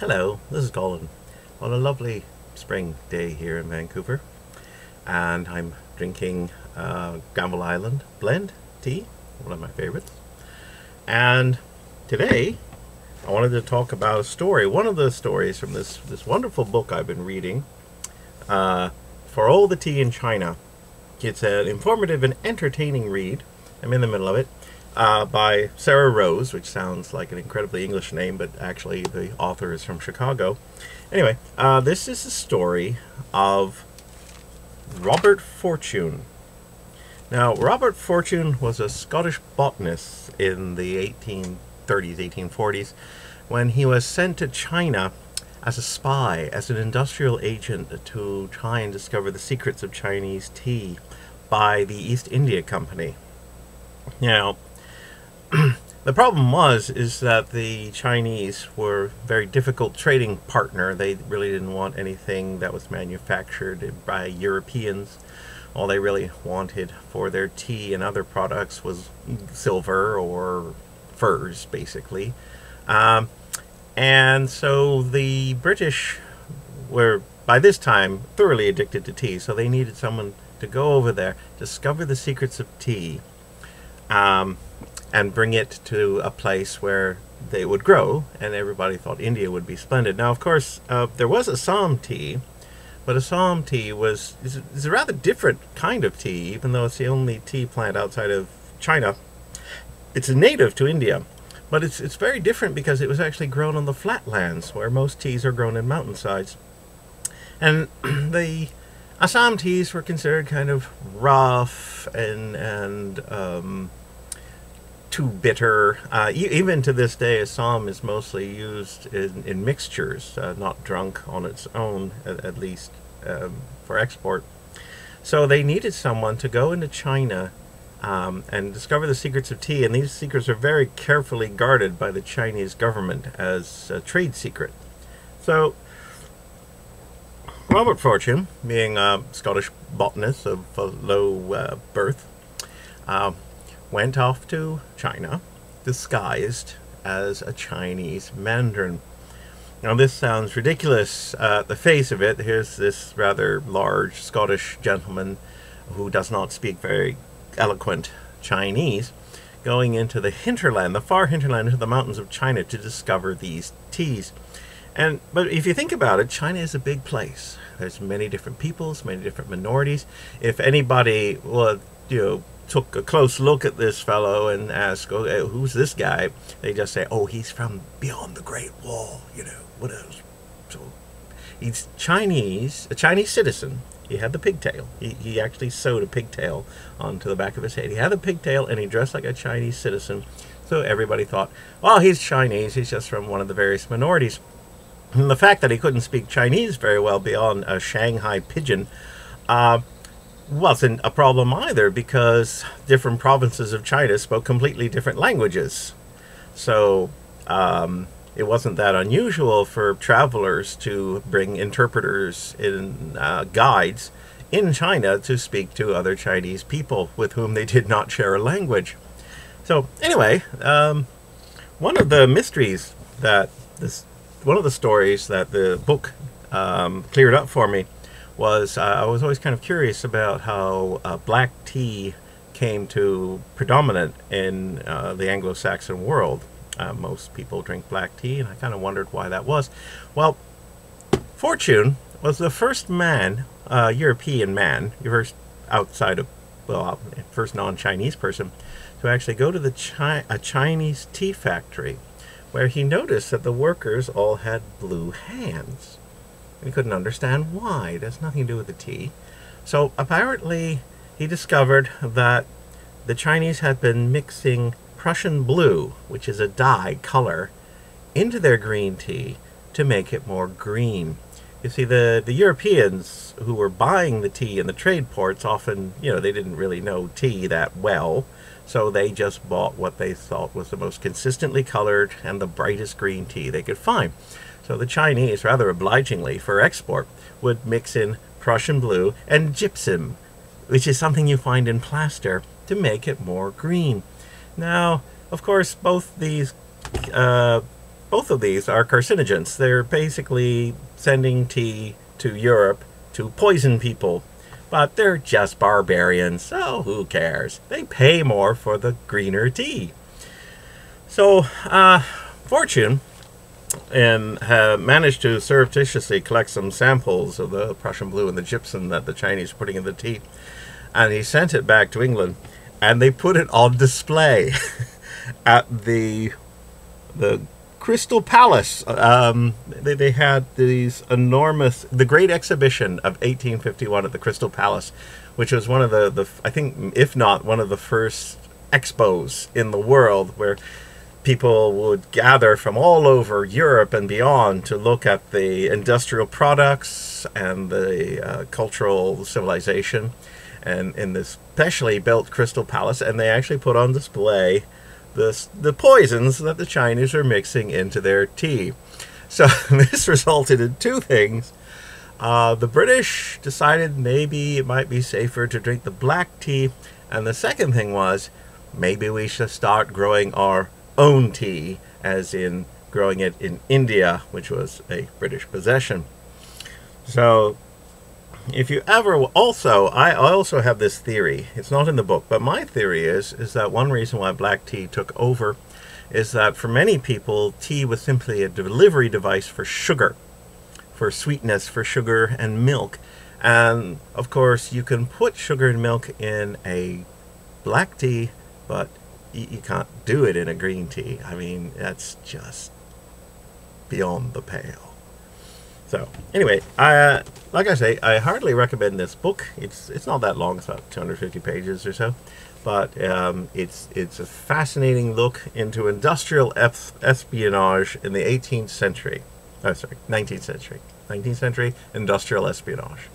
Hello, this is Colin on a lovely spring day here in Vancouver, and I'm drinking Granville Island blend tea, one of my favorites. And today I wanted to talk about a story, one of the stories from this wonderful book I've been reading, For All the Tea in China. It's an informative and entertaining read. I'm in the middle of it. By Sarah Rose, which sounds like an incredibly English name, but actually the author is from Chicago. Anyway, this is a story of Robert Fortune. Now, Robert Fortune was a Scottish botanist in the 1830s, 1840s, when he was sent to China as a spy, as an industrial agent to try and discover the secrets of Chinese tea by the East India Company. Now, the problem is that the Chinese were a very difficult trading partner. They really didn't want anything that was manufactured by Europeans. All they really wanted for their tea and other products was silver or furs, basically. And so the British were, by this time, thoroughly addicted to tea. So they needed someone to go over there, discover the secrets of tea, and bring it to a place where they would grow, and everybody thought India would be splendid. Now, of course, there was Assam tea, but Assam tea is a rather different kind of tea, even though it's the only tea plant outside of China. It's a native to India, but it's very different because it was actually grown on the flatlands, where most teas are grown in mountainsides. And the Assam teas were considered kind of rough and too bitter. Even to this day, Assam is mostly used in mixtures, not drunk on its own, at least for export. So they needed someone to go into China and discover the secrets of tea, and these secrets are very carefully guarded by the Chinese government as a trade secret. So Robert Fortune, being a Scottish botanist of low birth, went off to China, disguised as a Chinese mandarin. Now, this sounds ridiculous at the face of it. Here's this rather large Scottish gentleman who does not speak very eloquent Chinese, going into the hinterland, the far hinterland, into the mountains of China to discover these teas. But if you think about it, China is a big place. There's many different peoples, many different minorities. If anybody would, took a close look at this fellow and asked, "Okay, who's this guy?" They just say, "Oh, he's from beyond the Great Wall, what else?" So he's Chinese, a Chinese citizen. He had the pigtail. He actually sewed a pigtail onto the back of his head. He had the pigtail and he dressed like a Chinese citizen. So everybody thought, well, he's Chinese. He's just from one of the various minorities. And the fact that he couldn't speak Chinese very well beyond a Shanghai pidgin wasn't a problem either, because different provinces of China spoke completely different languages. So it wasn't that unusual for travelers to bring interpreters and guides in China to speak to other Chinese people with whom they did not share a language. So anyway, one of the mysteries that one of the stories that the book cleared up for me was I was always kind of curious about how black tea came to predominate in the Anglo-Saxon world. Most people drink black tea, and I kind of wondered why that was. Well, Fortune was the first man, European man, first outside of, well, first non-Chinese person, to actually go to a Chinese tea factory, where he noticed that the workers all had blue hands. He couldn't understand why. It has nothing to do with the tea. So apparently he discovered that the Chinese had been mixing Prussian blue, which is a dye color, into their green tea to make it more green. You see, the Europeans who were buying the tea in the trade ports often, they didn't really know tea that well, so they just bought what they thought was the most consistently colored and the brightest green tea they could find. So the Chinese, rather obligingly for export, would mix in Prussian blue and gypsum, which is something you find in plaster, to make it more green. Now, of course, both both of these are carcinogens. They're basically sending tea to Europe to poison people. But they're just barbarians, so who cares? They pay more for the greener tea. So, Fortune and managed to surreptitiously collect some samples of the Prussian blue and the gypsum that the Chinese were putting in the tea. And he sent it back to England, and they put it on display at the Crystal Palace. They had the Great Exhibition of 1851 at the Crystal Palace, which was one of the I think, if not one of the first expos in the world, where people would gather from all over Europe and beyond to look at the industrial products and the cultural civilization, and in this specially built Crystal Palace, and they actually put on display the poisons that the Chinese were mixing into their tea. So this resulted in two things. The British decided maybe it might be safer to drink the black tea, and the second thing was maybe we should start growing our own tea, as in growing it in India, which was a British possession. So if you ever I also have this theory. It's not in the book, but my theory is that one reason why black tea took over is that for many people, tea was simply a delivery device for sugar, for sweetness, for sugar and milk. And of course, you can put sugar and milk in a black tea, but you can't do it in a green tea. I mean, that's just beyond the pale. So anyway, like I say, I hardly recommend this book. It's not that long. It's about 250 pages or so, but it's a fascinating look into industrial espionage in the 18th century. Oh, sorry, 19th century. 19th century industrial espionage.